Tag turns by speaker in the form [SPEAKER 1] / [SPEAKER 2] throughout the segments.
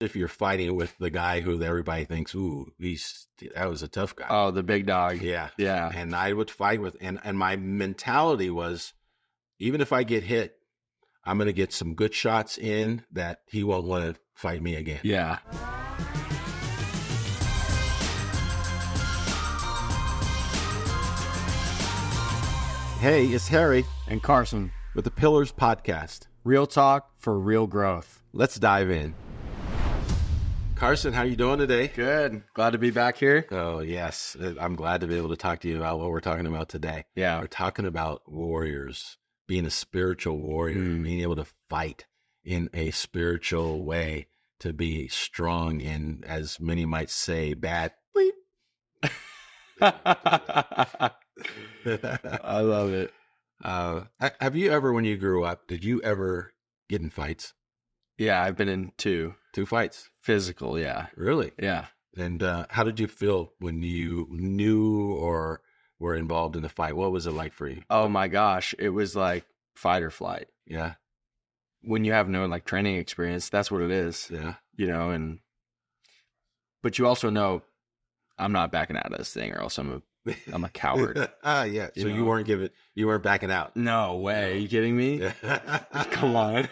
[SPEAKER 1] if you're fighting with the guy who everybody thinks, ooh, that was a tough guy.
[SPEAKER 2] Oh, the big dog.
[SPEAKER 1] Yeah.
[SPEAKER 2] Yeah.
[SPEAKER 1] And I would fight with, and my mentality was, even if I get hit, I'm going to get some good shots in that he won't want to fight me again.
[SPEAKER 2] Yeah.
[SPEAKER 1] Hey, it's Harry
[SPEAKER 2] And Carson.
[SPEAKER 1] with the Pillars Podcast.
[SPEAKER 2] Real talk for real growth.
[SPEAKER 1] Let's dive in. Carson, how you doing today?
[SPEAKER 2] Good. Glad to be back here.
[SPEAKER 1] Oh, yes. I'm glad to be able to talk to you about what we're talking about today.
[SPEAKER 2] Yeah.
[SPEAKER 1] We're talking about warriors, being a spiritual warrior, being able to fight in a spiritual way, to be strong in, as many might say, bad. Bleep.
[SPEAKER 2] I love it.
[SPEAKER 1] Have you ever, when you grew up, did you ever get in fights?
[SPEAKER 2] Yeah, I've been in two.
[SPEAKER 1] 2 fights?
[SPEAKER 2] Physical, yeah.
[SPEAKER 1] Really?
[SPEAKER 2] Yeah.
[SPEAKER 1] And how did you feel when you knew or were involved in the fight? What was it like for you?
[SPEAKER 2] Oh my gosh. It was like fight or flight.
[SPEAKER 1] Yeah.
[SPEAKER 2] When you have no like training experience, that's what it is.
[SPEAKER 1] Yeah.
[SPEAKER 2] You know, but you also know I'm not backing out of this thing, or else I'm a coward.
[SPEAKER 1] Yeah. So you weren't backing out.
[SPEAKER 2] No way. Are you kidding me? Come on.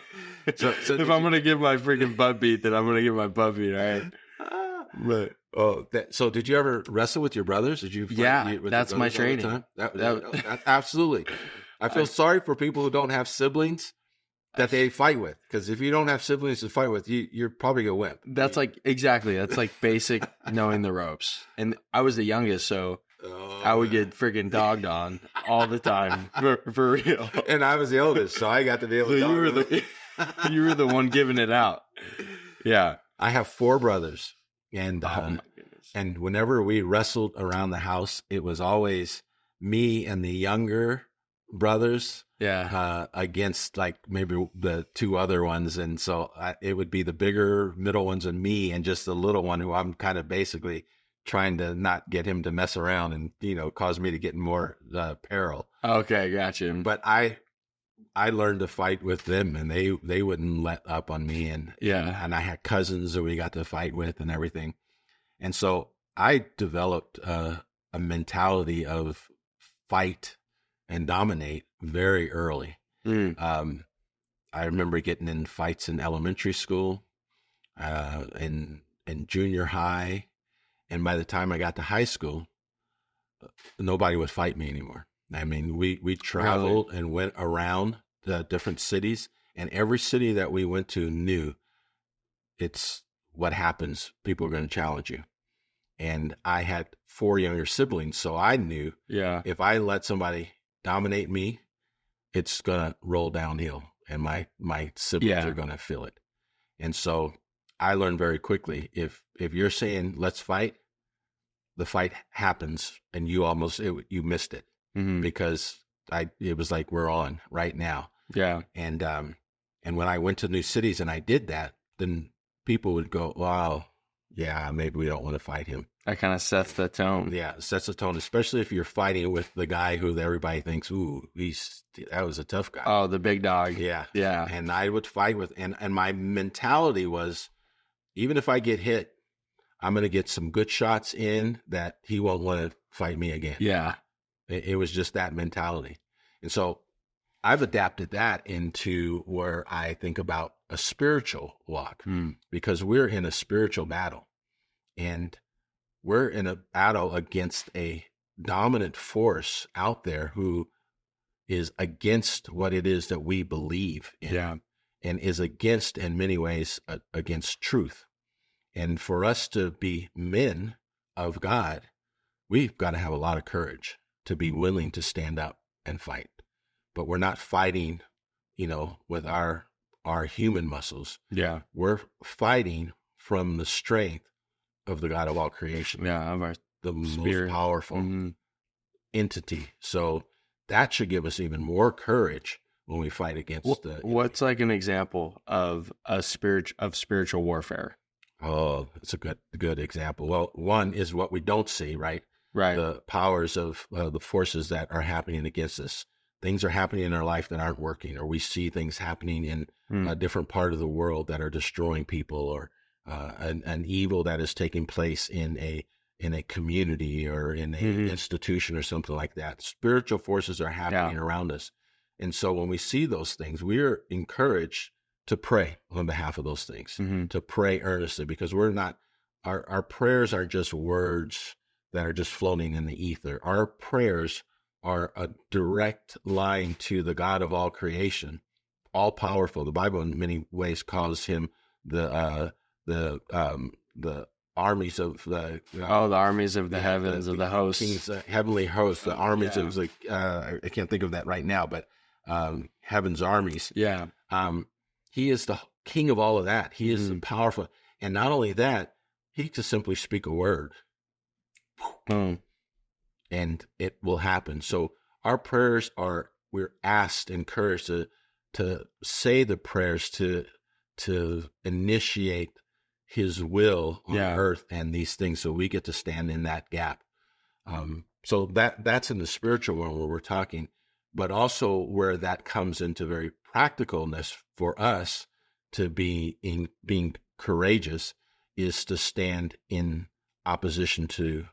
[SPEAKER 1] So
[SPEAKER 2] if I'm going to give my freaking butt beat, then I'm going to give my butt beat, all right?
[SPEAKER 1] But so did you ever wrestle with your brothers? Did you?
[SPEAKER 2] Yeah,
[SPEAKER 1] with
[SPEAKER 2] that's
[SPEAKER 1] your
[SPEAKER 2] my
[SPEAKER 1] brothers all the
[SPEAKER 2] training.
[SPEAKER 1] time? That absolutely. I feel sorry for people who don't have siblings that they fight with, because if you don't have siblings to fight with, you're probably gonna wimp.
[SPEAKER 2] That's like basic knowing the ropes. And I was the youngest, so I would get freaking dogged on all the time, for real.
[SPEAKER 1] And I was the oldest, so I got to be able to.
[SPEAKER 2] You were the one giving it out. Yeah.
[SPEAKER 1] I have 4 brothers, and
[SPEAKER 2] Oh my goodness.
[SPEAKER 1] and whenever we wrestled around the house, it was always me and the younger brothers against like maybe the 2 other ones, and so it would be the bigger middle ones and me, and just the little one who I'm kind of basically trying to not get him to mess around and cause me to get in more peril.
[SPEAKER 2] Okay, gotcha.
[SPEAKER 1] But I learned to fight with them, and they wouldn't let up on me, and I had cousins that we got to fight with and everything, and so I developed a mentality of fight and dominate very early. I remember getting in fights in elementary school, in junior high, and by the time I got to high school, nobody would fight me anymore. I mean, we traveled and went around the different cities, and every city that we went to knew it's what happens. People are going to challenge you. And I had 4 younger siblings, so I knew if I let somebody dominate me, it's going to roll downhill, and my siblings are going to feel it. And so I learned very quickly, if you're saying, let's fight, the fight happens, and you missed it. Because it was like, we're on right now.
[SPEAKER 2] Yeah.
[SPEAKER 1] And when I went to new cities and I did that, then people would go, wow, yeah, maybe we don't want to fight him.
[SPEAKER 2] That kind of sets the tone.
[SPEAKER 1] Yeah, it sets the tone, especially if you're fighting with the guy who everybody thinks, ooh, that was a tough guy.
[SPEAKER 2] Oh, the big dog.
[SPEAKER 1] Yeah.
[SPEAKER 2] Yeah.
[SPEAKER 1] And I would fight with, and my mentality was, even if I get hit, I'm going to get some good shots in that he won't want to fight me again.
[SPEAKER 2] Yeah.
[SPEAKER 1] It was just that mentality. And so I've adapted that into where I think about a spiritual walk, because we're in a spiritual battle, and we're in a battle against a dominant force out there who is against what it is that we believe in, and is against, in many ways, against truth. And for us to be men of God, we've got to have a lot of courage to be willing to stand up and fight. But we're not fighting, with our human muscles. Yeah. We're fighting from the strength of the God of all creation.
[SPEAKER 2] Yeah, of our
[SPEAKER 1] the
[SPEAKER 2] spirit.
[SPEAKER 1] Most powerful entity. So that should give us even more courage when we fight against
[SPEAKER 2] what's like an example of spiritual warfare?
[SPEAKER 1] Oh, it's a good example. Well, one is what we don't see, right?
[SPEAKER 2] Right.
[SPEAKER 1] The powers of the forces that are happening against us. Things are happening in our life that aren't working, or we see things happening in a different part of the world that are destroying people, or an evil that is taking place in a community or in an institution or something like that. Spiritual forces are happening around us. And so when we see those things, we're encouraged to pray on behalf of those things, to pray earnestly, because we're not, our prayers are just words that are just floating in the ether. Our prayers are a direct line to the God of all creation, all powerful. The Bible in many ways calls him the armies of the
[SPEAKER 2] the armies of the heavens, of the hosts,
[SPEAKER 1] king's heavenly hosts, the armies of like I can't think of that right now, but heaven's armies. He is the king of all of that. He is the powerful, and not only that, he can simply speak a word, and it will happen. So our prayers we're asked, encouraged to say the prayers to initiate his will on earth and these things, so we get to stand in that gap. So that's in the spiritual world where we're talking, but also where that comes into very practicalness for us to be being courageous is to stand in opposition to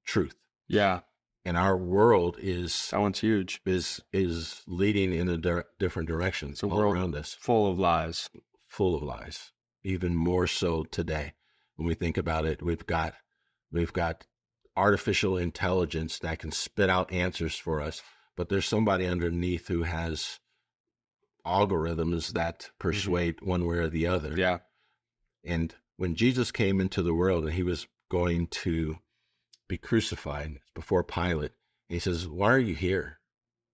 [SPEAKER 1] truth. And our world is
[SPEAKER 2] that one's huge.
[SPEAKER 1] Is leading in a different direction.
[SPEAKER 2] It's a world
[SPEAKER 1] around us,
[SPEAKER 2] full of lies.
[SPEAKER 1] Even more so today. When we think about it, we've got artificial intelligence that can spit out answers for us, but there's somebody underneath who has algorithms that persuade one way or the other. And when Jesus came into the world and he was going to be crucified before Pilate, he says, "Why are you here?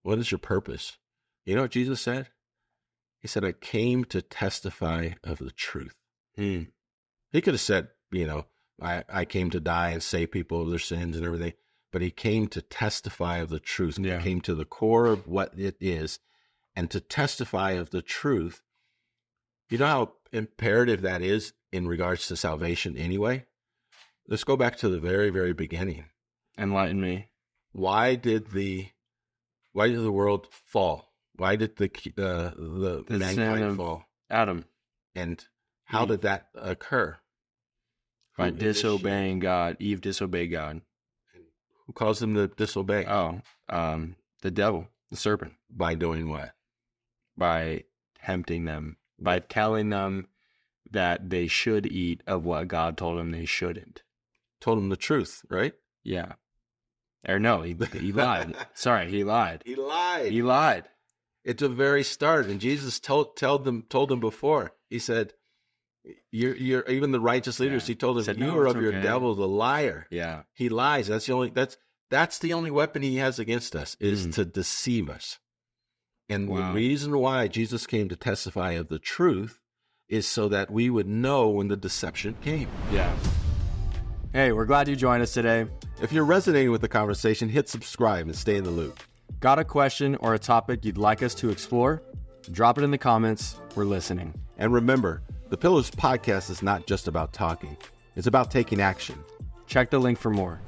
[SPEAKER 1] What is your purpose?" You know what Jesus said? He said, "I came to testify of the truth." He could have said, I came to die and save people of their sins and everything, but he came to testify of the truth. He came to the core of what it is, and to testify of the truth. You know how imperative that is in regards to salvation anyway? Let's go back to the very, very beginning.
[SPEAKER 2] Enlighten me.
[SPEAKER 1] Why did the world fall? Why did the mankind fall?
[SPEAKER 2] Adam.
[SPEAKER 1] And how did that occur?
[SPEAKER 2] By disobeying God. Eve disobeyed God.
[SPEAKER 1] Who caused them to disobey?
[SPEAKER 2] The devil, the serpent.
[SPEAKER 1] By doing what?
[SPEAKER 2] By tempting them, by telling them that they should eat of what God told them they shouldn't.
[SPEAKER 1] Told them the truth, right?
[SPEAKER 2] Yeah. Or no, he lied. Sorry, he lied.
[SPEAKER 1] He lied.
[SPEAKER 2] He lied.
[SPEAKER 1] At the very start, and Jesus told them before. He said, "You're even the righteous leaders." He told them, "You are of your devil, the liar."
[SPEAKER 2] Yeah,
[SPEAKER 1] he lies. That's the only weapon he has against us, is to deceive us. And the reason why Jesus came to testify of the truth is so that we would know when the deception came.
[SPEAKER 2] Yeah. Hey, we're glad you joined us today.
[SPEAKER 1] If you're resonating with the conversation, hit subscribe and stay in the loop.
[SPEAKER 2] Got a question or a topic you'd like us to explore? Drop it in the comments. We're listening.
[SPEAKER 1] And remember, the Pillars podcast is not just about talking. It's about taking action.
[SPEAKER 2] Check the link for more.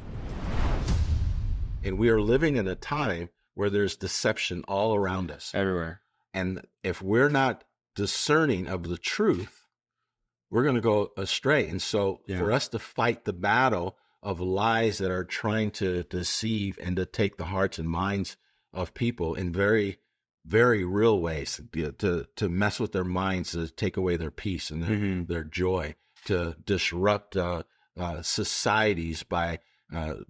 [SPEAKER 1] And we are living in a time where there's deception all around us.
[SPEAKER 2] Everywhere.
[SPEAKER 1] And if we're not discerning of the truth, we're going to go astray. And so for us to fight the battle of lies that are trying to deceive and to take the hearts and minds of people in very, very real ways, to mess with their minds, to take away their peace and their joy, to disrupt societies by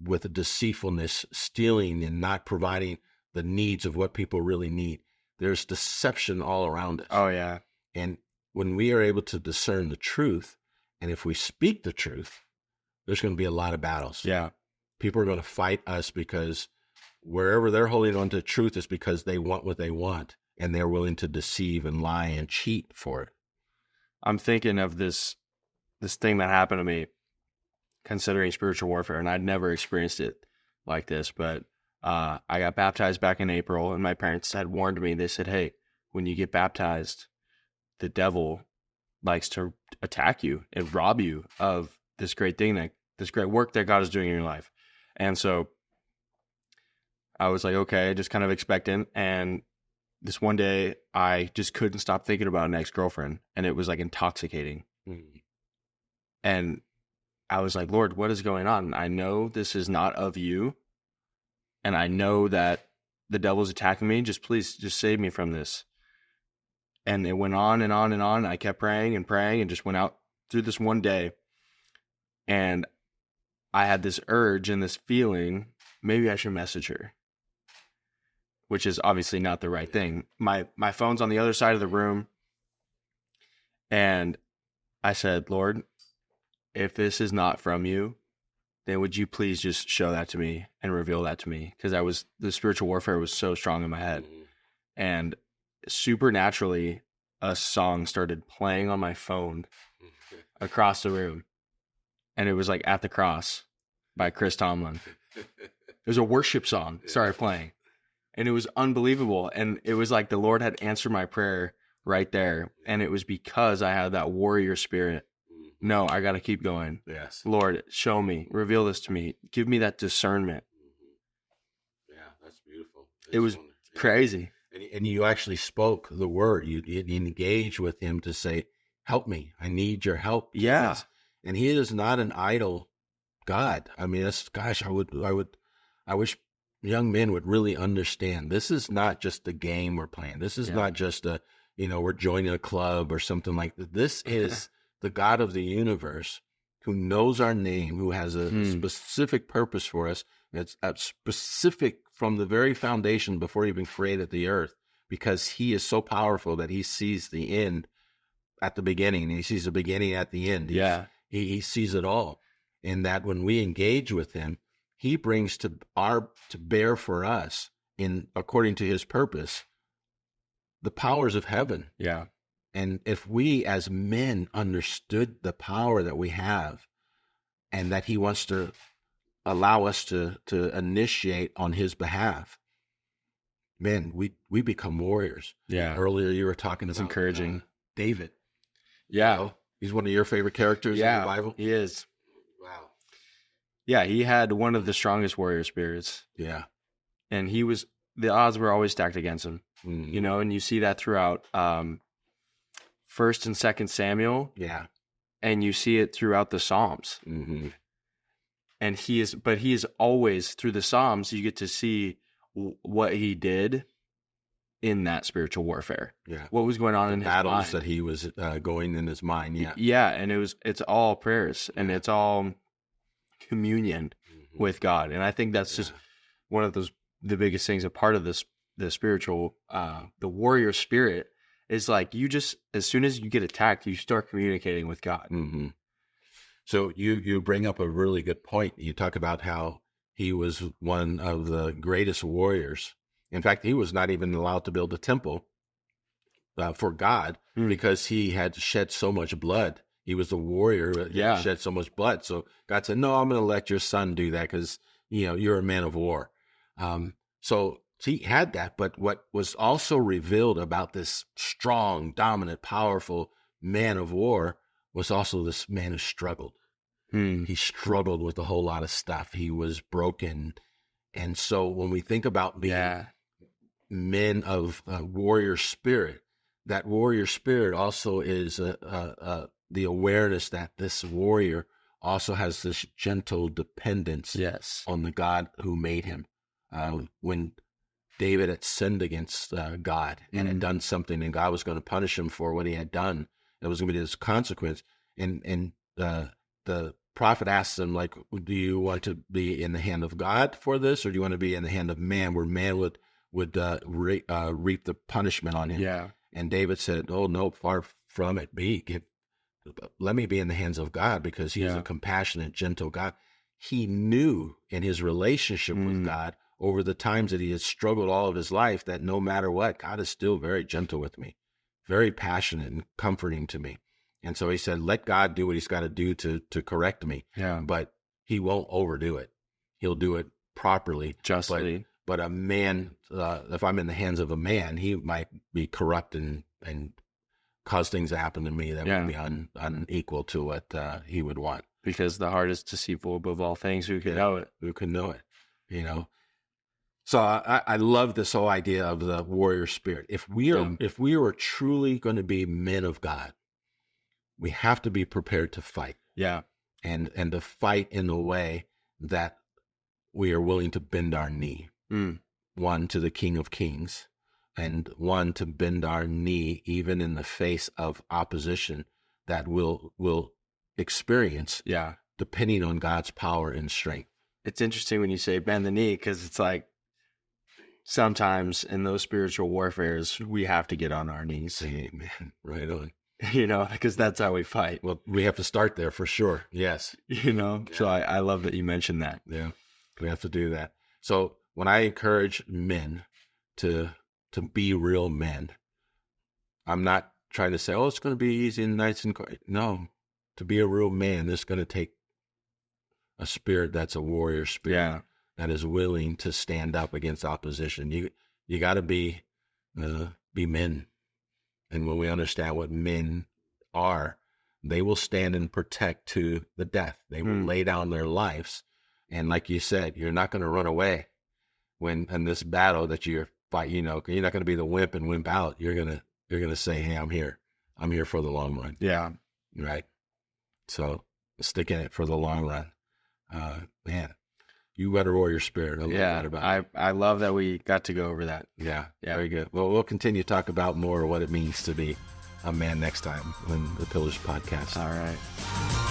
[SPEAKER 1] with deceitfulness, stealing, and not providing the needs of what people really need. There's deception all around us.
[SPEAKER 2] Oh, yeah.
[SPEAKER 1] And when we are able to discern the truth, and if we speak the truth, there's going to be a lot of battles.
[SPEAKER 2] Yeah.
[SPEAKER 1] People are going to fight us because wherever they're holding on to truth is because they want what they want, and they're willing to deceive and lie and cheat for it.
[SPEAKER 2] I'm thinking of this thing that happened to me considering spiritual warfare, and I'd never experienced it like this, but I got baptized back in April, and my parents had warned me. They said, "Hey, when you get baptized, the devil likes to attack you and rob you of this great thing, this great work that God is doing in your life." And so I was like, okay, just kind of expectant. And this one day, I just couldn't stop thinking about an ex-girlfriend, and it was like intoxicating. And I was like, Lord, what is going on? I know this is not of you. And I know that the devil's attacking me. Please, just save me from this. And it went on and on and on. I kept praying and just went out through this one day. And I had this urge and this feeling, maybe I should message her, which is obviously not the right thing. My phone's on the other side of the room. And I said, Lord, if this is not from you, then would you please just show that to me and reveal that to me? Because the spiritual warfare was so strong in my head. And supernaturally, a song started playing on my phone across the room. And it was like At the Cross by Chris Tomlin. It was a worship song started playing. And it was unbelievable. And it was like the Lord had answered my prayer right there. And it was because I had that warrior spirit. No, I got to keep going.
[SPEAKER 1] Yes.
[SPEAKER 2] Lord, show me, reveal this to me. Give me that discernment.
[SPEAKER 1] Yeah, that's beautiful.
[SPEAKER 2] It was crazy.
[SPEAKER 1] And you actually spoke the word. You engaged with him to say, help me. I need your help.
[SPEAKER 2] Yeah.
[SPEAKER 1] Yes. And he is not an idle God. I mean, I wish young men would really understand. This is not just a game we're playing. This is not just we're joining a club or something like that. This is the God of the universe who knows our name, who has a specific purpose for us. It's specific from the very foundation before he even created the earth, because he is so powerful that he sees the end at the beginning and he sees the beginning at the end. He sees it all. And that when we engage with him, he brings to bear for us, according to his purpose, the powers of heaven.
[SPEAKER 2] Yeah.
[SPEAKER 1] And if we as men understood the power that we have, and that he wants to allow us to initiate on his behalf, man, we become warriors.
[SPEAKER 2] Yeah.
[SPEAKER 1] Earlier you were talking about
[SPEAKER 2] encouraging.
[SPEAKER 1] David.
[SPEAKER 2] Yeah.
[SPEAKER 1] He's one of your favorite characters in the Bible.
[SPEAKER 2] He is.
[SPEAKER 1] Wow.
[SPEAKER 2] Yeah, he had one of the strongest warrior spirits.
[SPEAKER 1] Yeah.
[SPEAKER 2] And the odds were always stacked against him.
[SPEAKER 1] Mm-hmm.
[SPEAKER 2] And you see that throughout 1st and 2nd Samuel.
[SPEAKER 1] Yeah.
[SPEAKER 2] And you see it throughout the Psalms.
[SPEAKER 1] Mm-hmm.
[SPEAKER 2] And he is always, through the Psalms, you get to see what he did in that spiritual warfare.
[SPEAKER 1] Yeah.
[SPEAKER 2] What was going on in his
[SPEAKER 1] battles
[SPEAKER 2] mind.
[SPEAKER 1] that he was going in his mind. Yeah.
[SPEAKER 2] Yeah. And it's all prayers and it's all communion with God. And I think that's just one of the biggest things, a part of the spiritual, the warrior spirit is like, as soon as you get attacked, you start communicating with God.
[SPEAKER 1] Mm-hmm. So you bring up a really good point. You talk about how he was one of the greatest warriors. In fact, he was not even allowed to build a temple for God because he had shed so much blood. He was a warrior that shed so much blood. So God said, no, I'm going to let your son do that because, you're a man of war. So he had that. But what was also revealed about this strong, dominant, powerful man of war was also this man who struggled. He struggled with a whole lot of stuff. He was broken. And so when we think about being men of warrior spirit, that warrior spirit also is the awareness that this warrior also has this gentle dependence on the God who made him. When David had sinned against God and had done something, and God was going to punish him for what he had done, there was going to be this consequence. And the prophet asks him, like, do you want to be in the hand of God for this, or do you want to be in the hand of man, where man would reap the punishment on him?
[SPEAKER 2] Yeah.
[SPEAKER 1] And David said, oh, no, far from it be. Let me be in the hands of God, because he's a compassionate, gentle God. He knew in his relationship with God over the times that he had struggled all of his life that no matter what, God is still very gentle with me, very passionate and comforting to me. And so he said, let God do what he's got to do to correct me. Yeah. But he won't overdo it. He'll do it properly.
[SPEAKER 2] Justly.
[SPEAKER 1] But a man, if I'm in the hands of a man, he might be corrupt and cause things to happen to me that would be unequal to what he would want.
[SPEAKER 2] Because the heart is deceitful above all things. Who can know it?
[SPEAKER 1] Who can know it? So I love this whole idea of the warrior spirit. If we are truly going to be men of God, we have to be prepared to fight.
[SPEAKER 2] Yeah.
[SPEAKER 1] And to fight in a way that we are willing to bend our knee. One, to the King of Kings, and one, to bend our knee even in the face of opposition that we'll experience.
[SPEAKER 2] Yeah.
[SPEAKER 1] Depending on God's power and strength.
[SPEAKER 2] It's interesting when you say bend the knee, because it's like sometimes in those spiritual warfares, we have to get on our knees.
[SPEAKER 1] Amen. Right on.
[SPEAKER 2] Because that's how we fight.
[SPEAKER 1] Well, we have to start there for sure. Yes.
[SPEAKER 2] So I love that you mentioned that.
[SPEAKER 1] Yeah, we have to do that. So when I encourage men to be real men, I'm not trying to say, oh, it's going to be easy and nice and quiet. No, to be a real man, it's going to take a spirit that's a warrior spirit, that is willing to stand up against opposition. You got to be men. And when we understand what men are, they will stand and protect to the death. They will lay down their lives. And like you said, you're not going to run away when in this battle that you're fighting. You're not going to be the wimp and wimp out. You're going to say, hey, I'm here. I'm here for the long run.
[SPEAKER 2] Yeah.
[SPEAKER 1] Right. So stick in it for the long run. Man, you got a warrior spirit. I love that about you.
[SPEAKER 2] I love that we got to go over that.
[SPEAKER 1] Yeah. Very good. Well, we'll continue to talk about more of what it means to be a man next time on the Pillars podcast.
[SPEAKER 2] All right.